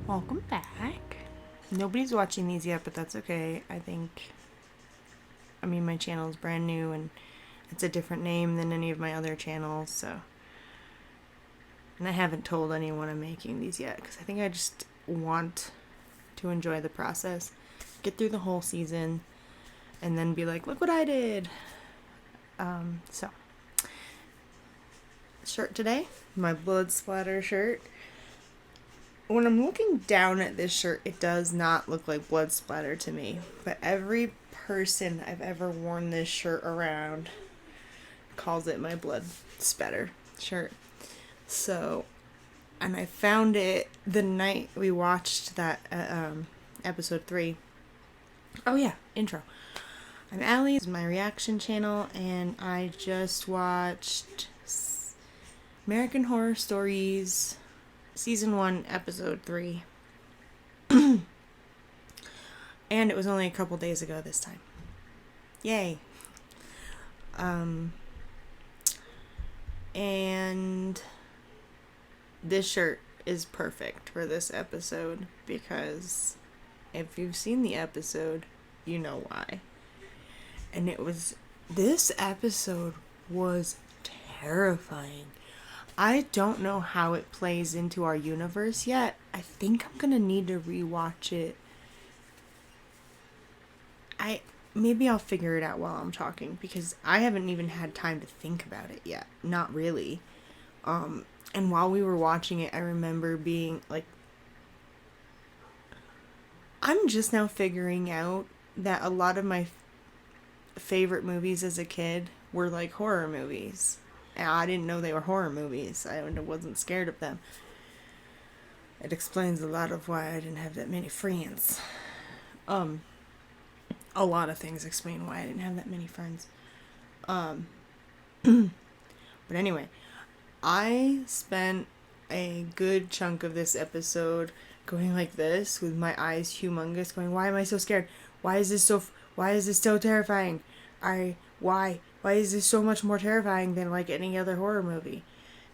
Welcome back. Nobody's watching these yet, but that's okay. My channel is brand new and it's a different name than any of my other channels, so. And I haven't told anyone I'm making these yet because I think I just want to enjoy the process, get through the whole season, and then be like, look what I did. So, shirt today, my blood splatter shirt. When I'm looking down at this shirt, it does not look like blood splatter to me. But every person I've ever worn this shirt around calls it my blood spatter shirt. So, and I found it the night we watched that episode 3. Oh yeah, intro. I'm Allie, this is my reaction channel, and I just watched American Horror Stories Season 1, Episode 3. And it was only a couple days ago this time. Yay. And this shirt is perfect for this episode because if you've seen the episode, you know why. And this episode was terrifying. I don't know how it plays into our universe yet. I think I'm gonna need to rewatch it. Maybe I'll figure it out while I'm talking because I haven't even had time to think about it yet. Not really. And while we were watching it, I remember being like, I'm just now figuring out that a lot of my favorite movies as a kid were like horror movies. And I didn't know they were horror movies. I wasn't scared of them. It explains a lot of why I didn't have that many friends. A lot of things explain why I didn't have that many friends. But anyway, I spent a good chunk of this episode going like this with my eyes humongous, going, why am I so scared? Why is this so terrifying? Why is this so much more terrifying than like any other horror movie?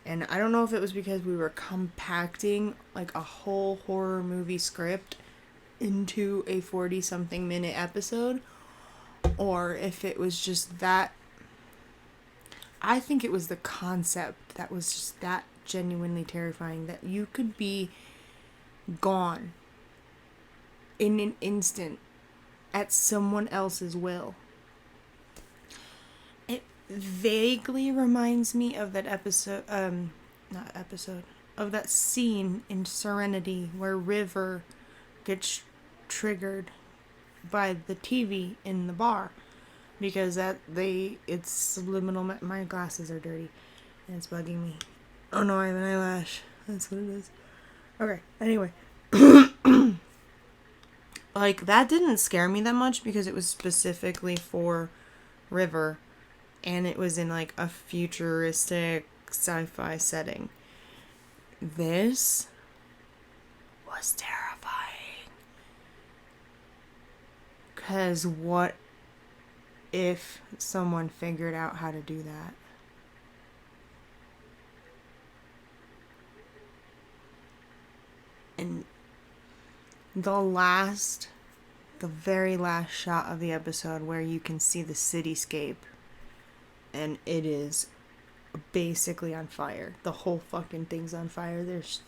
And I don't know if it was because we were compacting like a whole horror movie script into a 40-something minute episode, or if it was just that. I think it was the concept that was just that genuinely terrifying, that you could be gone in an instant at someone else's will. It vaguely reminds me of that of that scene in Serenity where River gets triggered by the TV in the bar because it's subliminal. My glasses are dirty and it's bugging me. Oh no, I have an eyelash. That's what it is. Okay, anyway. Like, that didn't scare me that much because it was specifically for River and it was in like a futuristic sci-fi setting. This was terrifying. Because what if someone figured out how to do that? And the very last shot of the episode where you can see the cityscape and it is basically on fire. The whole fucking thing's on fire. There's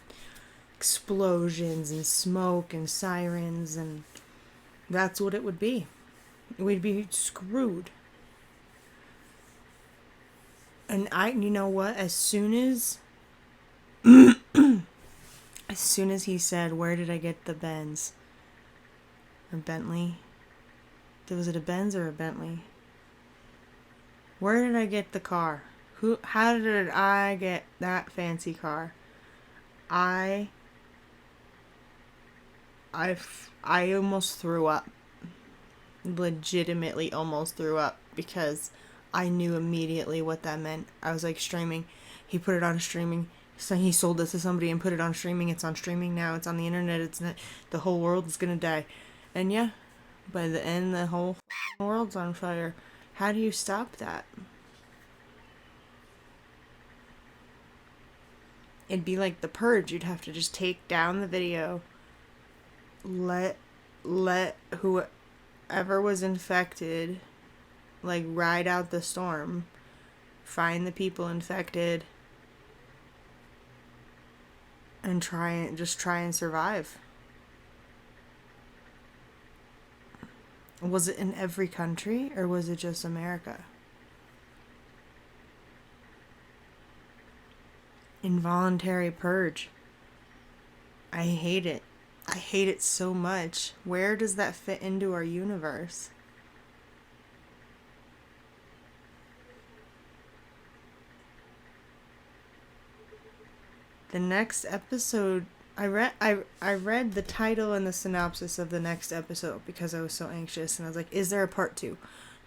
explosions and smoke and sirens, and that's what it would be. We'd be screwed. And you know what? As soon as he said, where did I get the Benz? Or Bentley? Was it a Benz or a Bentley? Where did I get the car? How did I get that fancy car? I almost threw up. Legitimately almost threw up because I knew immediately what that meant. I was like, streaming. He put it on streaming. So he sold this to somebody and put it on streaming. It's on streaming now. It's on the internet. It's not. The whole world is gonna die. And yeah, by the end, the whole world's on fire. How do you stop that? It'd be like The Purge. You'd have to just take down the video, let whoever was infected, like, ride out the storm, find the people infected, and try and survive. Was it in every country, or was it just America? Involuntary purge. I hate it. I hate it so much. Where does that fit into our universe? The next episode, I read the title and the synopsis of the next episode because I was so anxious, and I was like, is there a part 2?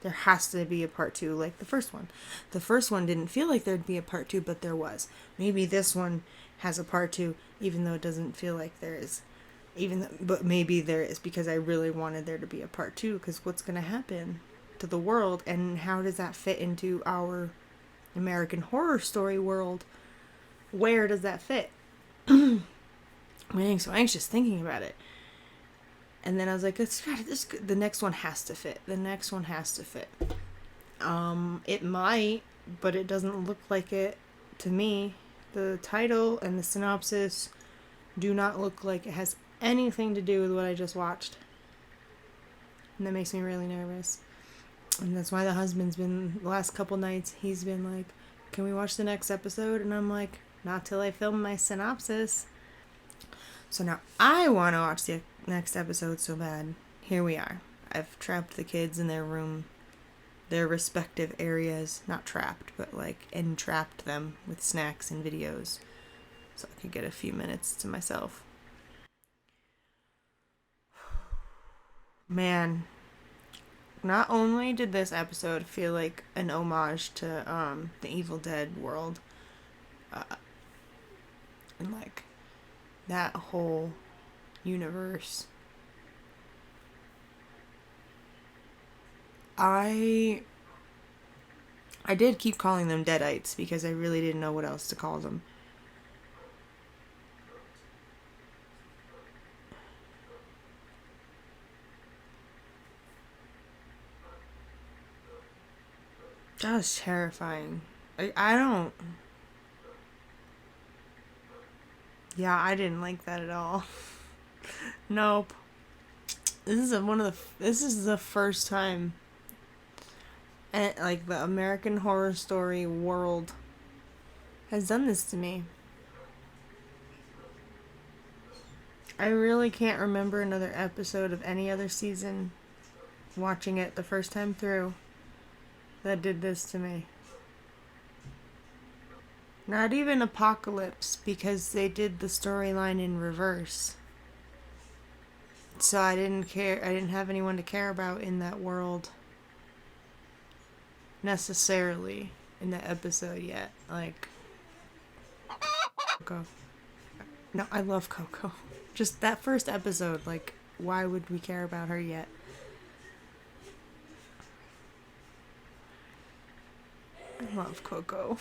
There has to be a part 2, like the first one. The first one didn't feel like there'd be a part 2, but there was. Maybe this one has a part 2, even though it doesn't feel like there is. But maybe there is, because I really wanted there to be a part 2, because what's going to happen to the world, and how does that fit into our American Horror Story world? Where does that fit? I'm getting so anxious thinking about it. And then I was like, the next one has to fit. The next one has to fit. It might, but it doesn't look like it to me. The title and the synopsis do not look like it has anything to do with what I just watched. And that makes me really nervous. And that's why the husband's been, the last couple nights, he's been like, can we watch the next episode? And I'm like, not till I film my synopsis. So now I want to watch the next episode so bad. Here we are. I've trapped the kids in their room, their respective areas. Not trapped, but like entrapped them with snacks and videos, so I could get a few minutes to myself. Man, not only did this episode feel like an homage to the Evil Dead world, and like that whole universe, I did keep calling them Deadites because I really didn't know what else to call them. That was terrifying. I don't... Yeah, I didn't like that at all. Nope. This is the first time, and like the American Horror Story world has done this to me. I really can't remember another episode of any other season, watching it the first time through, that did this to me. Not even Apocalypse, because they did the storyline in reverse. So I didn't care. I didn't have anyone to care about in that world necessarily in that episode yet. Like, Coco. No, I love Coco. Just that first episode, like, why would we care about her yet? I love Coco.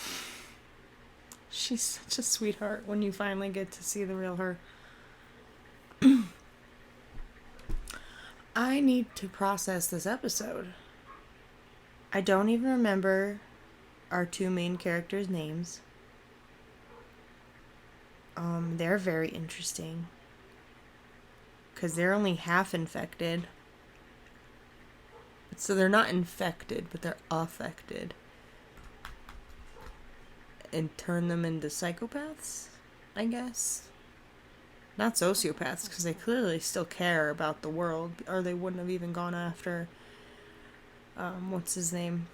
She's such a sweetheart when you finally get to see the real her. I need to process this episode. I don't even remember our two main characters' names. They're very interesting, because they're only half infected. So they're not infected, but they're affected. And turn them into psychopaths, I guess. Not sociopaths, because they clearly still care about the world, or they wouldn't have even gone after, what's his name?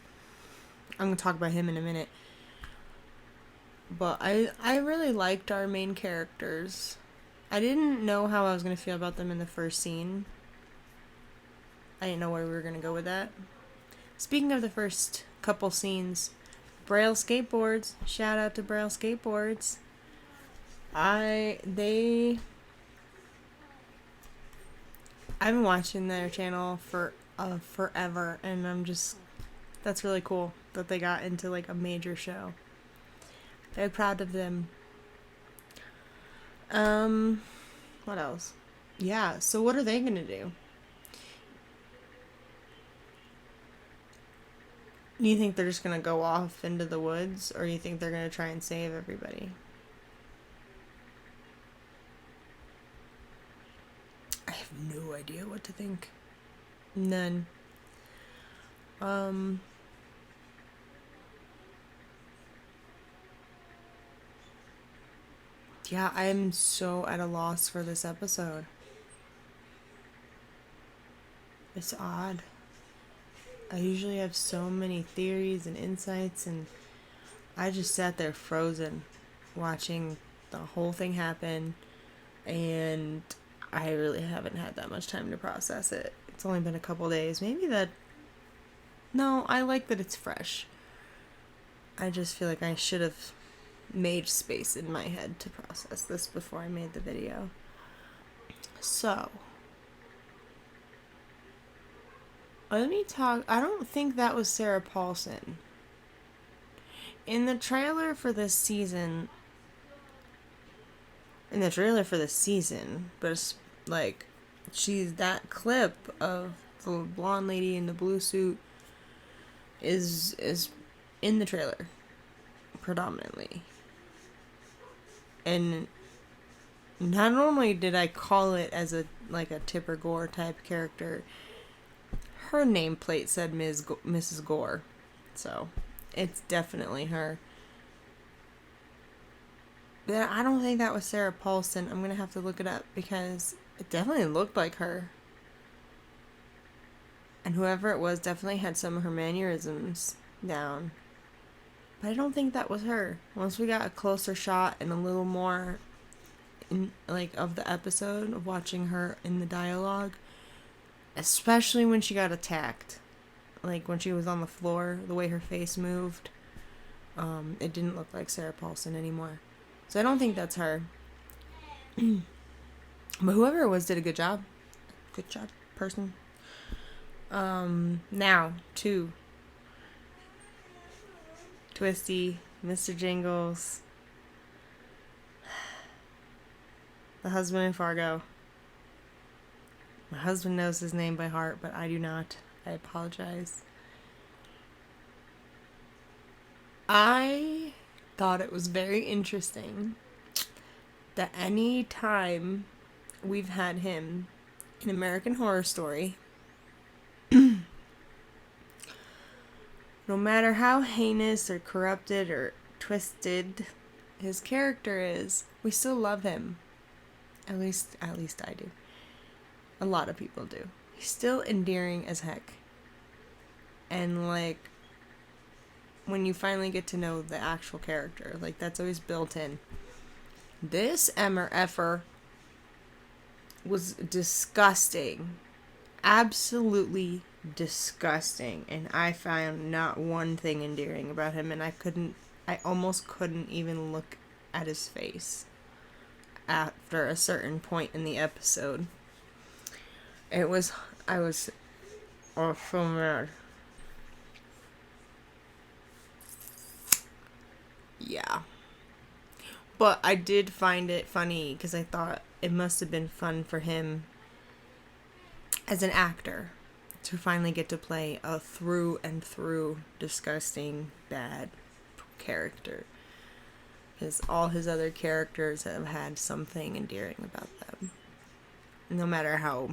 I'm going to talk about him in a minute. But I really liked our main characters. I didn't know how I was going to feel about them in the first scene. I didn't know where we were going to go with that. Speaking of the first couple scenes, Braille skateboards. Shout out to Braille skateboards. I've been watching their channel for forever, and that's really cool that they got into like a major show. Very proud of them. What else? Yeah, so what are they gonna do? You think they're just gonna go off into the woods, or you think they're gonna try and save everybody? I have no idea what to think. None. Um, yeah, I'm so at a loss for this episode. It's odd. I usually have so many theories and insights, and I just sat there frozen watching the whole thing happen, and I really haven't had that much time to process it. It's only been a couple days. Maybe that. No, I like that it's fresh. I just feel like I should have made space in my head to process this before I made the video. So, let me talk. I don't think that was Sarah Paulson. In the trailer for this season, but it's like, she's that clip of the blonde lady in the blue suit is in the trailer predominantly. And not only did I call it as a Tipper Gore type character, her nameplate said Mrs. Gore, so it's definitely her. But I don't think that was Sarah Paulson. I'm gonna have to look it up because it definitely looked like her. And whoever it was definitely had some of her mannerisms down. But I don't think that was her. Once we got a closer shot and a little more of the episode of watching her in the dialogue, especially when she got attacked, like when she was on the floor, the way her face moved, it didn't look like Sarah Paulson anymore. So I don't think that's her. But whoever it was did a good job. Good job, person. Now to Twisty, Mr. Jingles, the husband in Fargo. My husband knows his name by heart, but I do not. I apologize. I thought it was very interesting that any time we've had him in American Horror Story, no matter how heinous or corrupted or twisted his character is, we still love him. At least I do. A lot of people do. He's still endearing as heck. And when you finally get to know the actual character, that's always built in. This MRFer was disgusting. Absolutely disgusting. And I found not one thing endearing about him, and I almost couldn't even look at his face after a certain point in the episode. I was so mad. Yeah. But I did find it funny because I thought it must have been fun for him as an actor to finally get to play a through and through disgusting, bad character. Because all his other characters have had something endearing about them, no matter how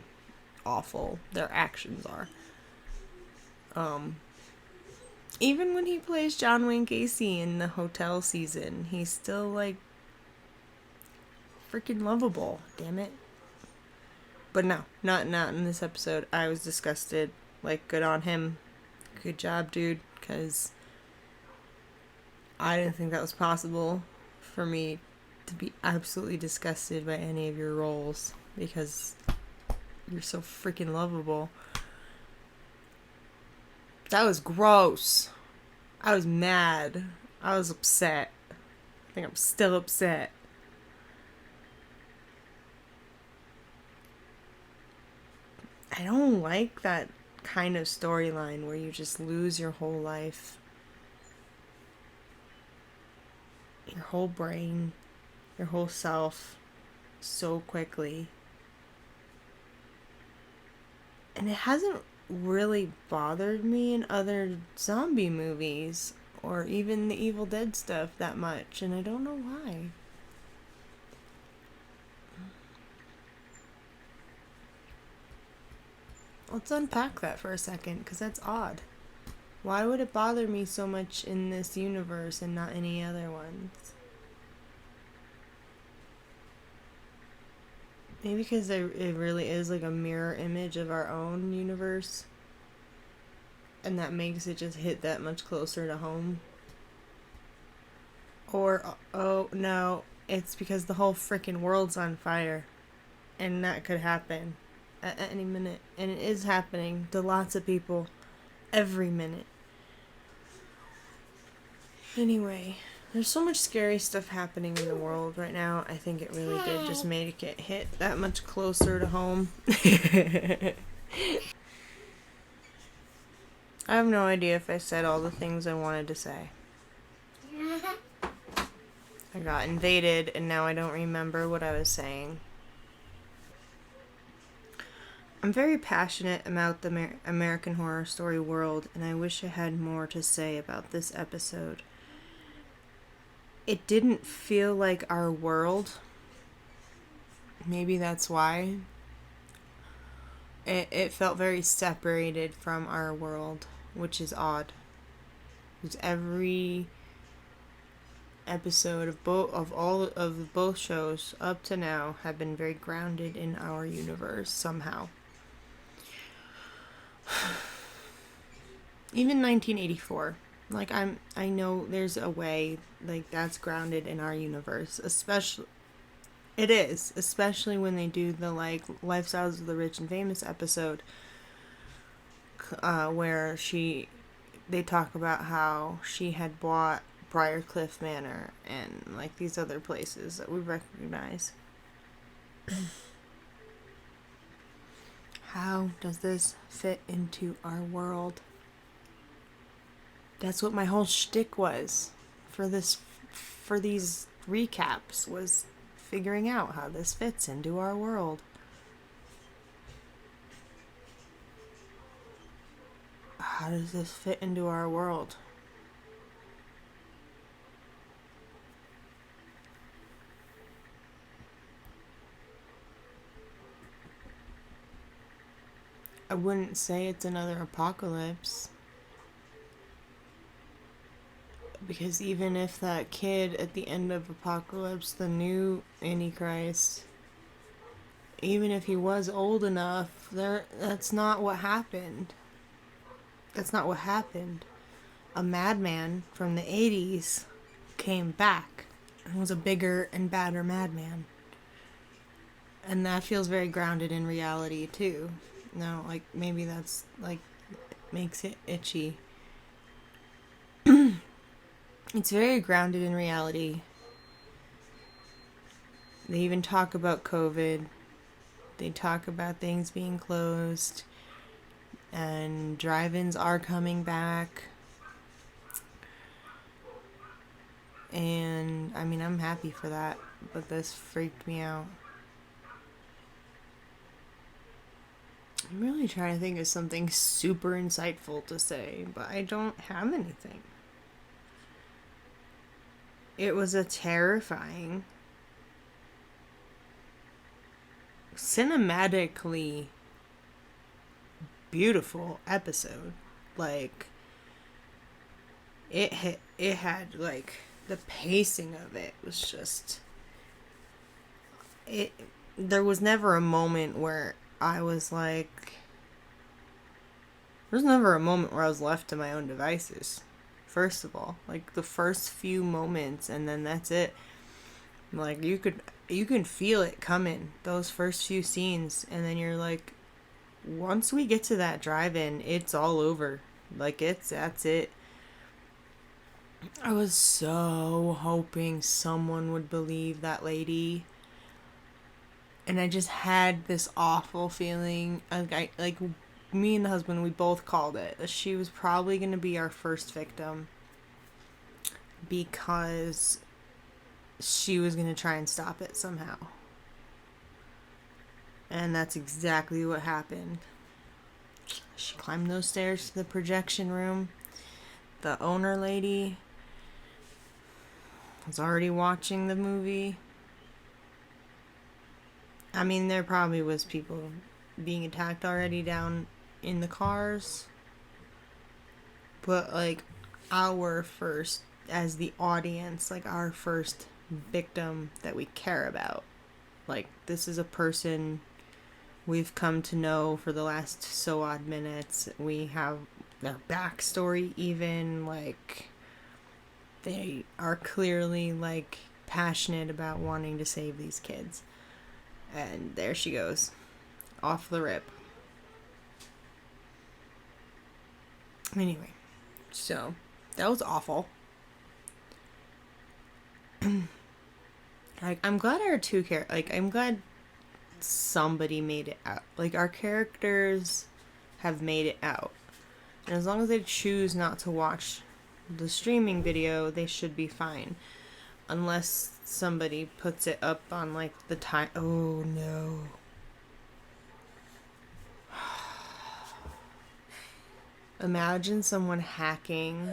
awful their actions are. Even when he plays John Wayne Gacy in the Hotel season, he's still freaking lovable. Damn it. But no, not in this episode. I was disgusted. Good on him. Good job, dude. Because I didn't think that was possible for me to be absolutely disgusted by any of your roles, because you're so freaking lovable. That was gross. I was mad. I was upset. I think I'm still upset. I don't like that kind of storyline where you just lose your whole life, your whole brain, your whole self so quickly. And it hasn't really bothered me in other zombie movies or even the Evil Dead stuff that much, and I don't know why. Let's unpack that for a second, because that's odd. Why would it bother me so much in this universe and not any other ones? Maybe because it really is like a mirror image of our own universe. And that makes it just hit that much closer to home. Or, oh no, it's because the whole freaking world's on fire. And that could happen at any minute. And it is happening to lots of people every minute. Anyway, there's so much scary stuff happening in the world right now. I think it really did just make it hit that much closer to home. I have no idea if I said all the things I wanted to say. I got invaded and now I don't remember what I was saying. I'm very passionate about the American Horror Story world, and I wish I had more to say about this episode. It didn't feel like our world. Maybe that's why. It felt very separated from our world, which is odd. Because every episode of both shows up to now have been very grounded in our universe somehow. Even 1984, like I know there's a way like that's grounded in our universe, especially when they do the like Lifestyles of the Rich and Famous episode, where they talk about how she had bought Briarcliff Manor and like these other places that we recognize. How does this fit into our world? That's what my whole shtick was for these recaps, was figuring out how this fits into our world. How does this fit into our world? I wouldn't say it's another apocalypse. Because even if that kid at the end of Apocalypse, the new Antichrist, even if he was old enough, that's not what happened. That's not what happened. A madman from the 80s came back and was a bigger and badder madman. And that feels very grounded in reality too. Now, like, maybe that's, like, makes it itchy. It's very grounded in reality. They even talk about COVID. They talk about things being closed. And drive-ins are coming back. And, I mean, I'm happy for that. But this freaked me out. I'm really trying to think of something super insightful to say, but I don't have anything. It was a terrifying, cinematically beautiful episode. Like, it had, like, the pacing of it was just, there was never a moment where I was like, there's never a moment where I was left to my own devices. First of all, like the first few moments, and then that's it. Like you can feel it coming, those first few scenes, and then you're like, once we get to that drive-in, it's all over. Like that's it. I was so hoping someone would believe that lady. And I just had this awful feeling. Like me and the husband, we both called it. That she was probably going to be our first victim. Because she was going to try and stop it somehow. And that's exactly what happened. She climbed those stairs to the projection room. The owner lady was already watching the movie. I mean, there probably was people being attacked already down in the cars. But, like, our first, as the audience, like, our first victim that we care about. Like, this is a person we've come to know for the last so odd minutes. We have their backstory even, like, they are clearly, like, passionate about wanting to save these kids. And there she goes, off the rip. Anyway, so, that was awful. Like, I'm glad our two I'm glad somebody made it out. Like, our characters have made it out. And as long as they choose not to watch the streaming video, they should be fine. Unless somebody puts it up on, like, the time. Oh, no. Imagine someone hacking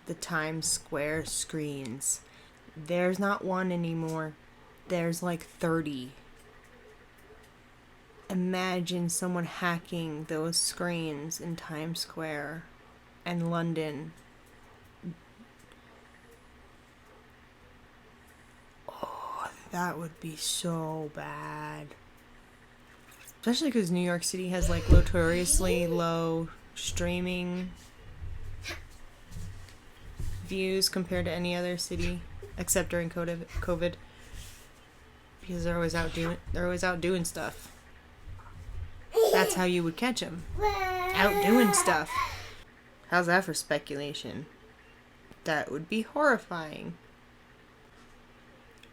the Times Square screens. There's not one anymore. There's like 30. Imagine someone hacking those screens in Times Square and London. Oh, that would be so bad. Especially because New York City has, like, notoriously low streaming views compared to any other city, except during COVID. Because they're always out doing stuff. That's how you would catch them. Out doing stuff. How's that for speculation? That would be horrifying.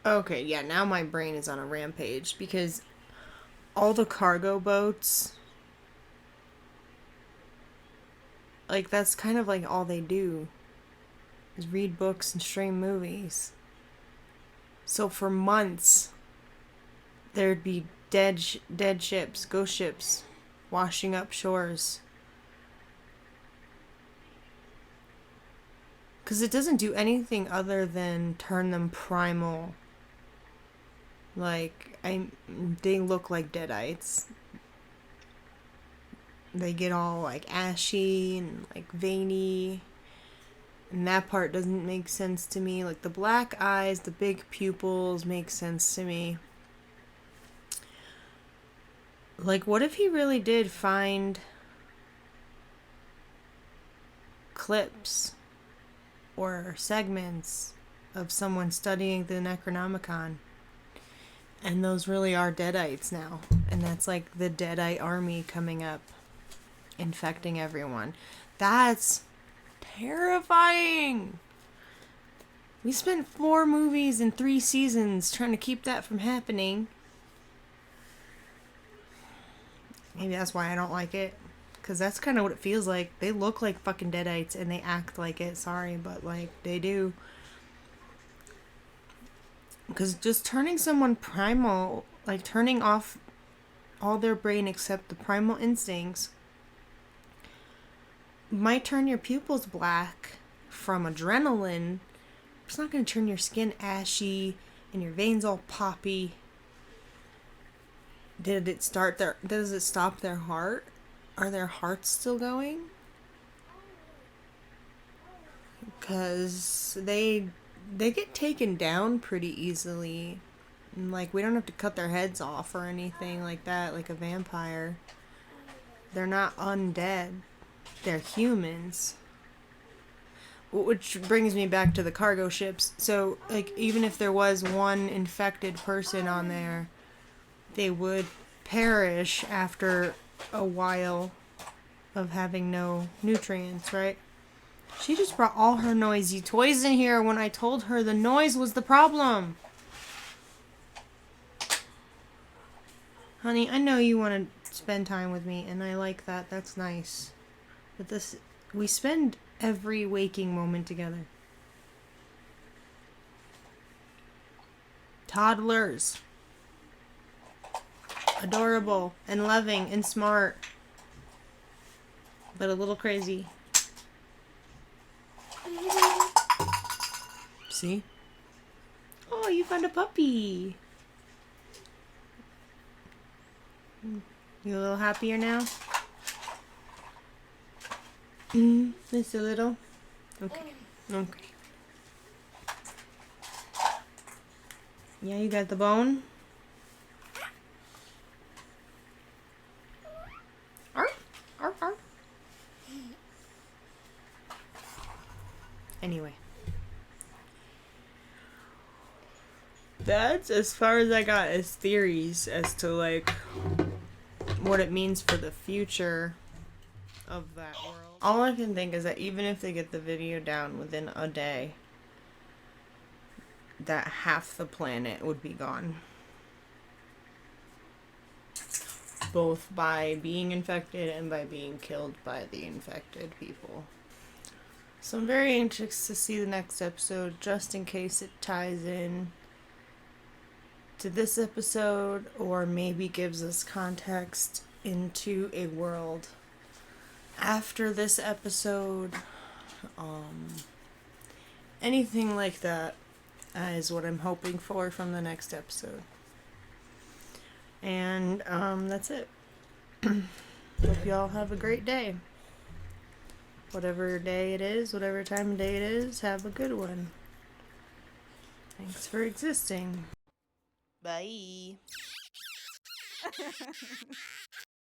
Okay, yeah, now my brain is on a rampage because all the cargo boats, like, that's kind of like all they do is read books and stream movies. So for months, there'd be dead ships, ghost ships, washing up shores. Because it doesn't do anything other than turn them primal. Like, they look like deadites. They get all, like, ashy and, like, veiny. And that part doesn't make sense to me. Like, the black eyes, the big pupils make sense to me. Like, what if he really did find clips or segments of someone studying the Necronomicon? And those really are deadites now. And that's like the deadite army coming up, infecting everyone. That's terrifying. We spent 4 movies and 3 seasons trying to keep that from happening. Maybe that's why I don't like it. Because that's kind of what it feels like. They look like fucking deadites and they act like it. Sorry, but, like, they do. Because just turning someone primal, like, turning off all their brain except the primal instincts, might turn your pupils black from adrenaline. It's not going to turn your skin ashy and your veins all poppy. Does it stop their heart? Are their hearts still going? Because they get taken down pretty easily. And, like, we don't have to cut their heads off or anything like that, like a vampire. They're not undead. They're humans. Which brings me back to the cargo ships. So, like, even if there was one infected person on there, they would perish after a while of having no nutrients, right? She just brought all her noisy toys in here when I told her the noise was the problem. Honey, I know you want to spend time with me, and I like that. That's nice. But we spend every waking moment together. Toddlers. Adorable and loving and smart. but a little crazy. See? Oh, you found a puppy. You a little happier now? Just a little? Okay. Okay. Yeah, you got the bone? Arf, arf, arf. Anyway. That's as far as I got as theories as to, like, what it means for the future of that world. All I can think is that even if they get the video down within a day, that half the planet would be gone. Both by being infected and by being killed by the infected people. So I'm very anxious to see the next episode, just in case it ties in to this episode, or maybe gives us context into a world after this episode. Anything like that is what I'm hoping for from the next episode. And that's it. Hope y'all have a great day. Whatever day it is, whatever time of day it is, have a good one. Thanks for existing. Bye.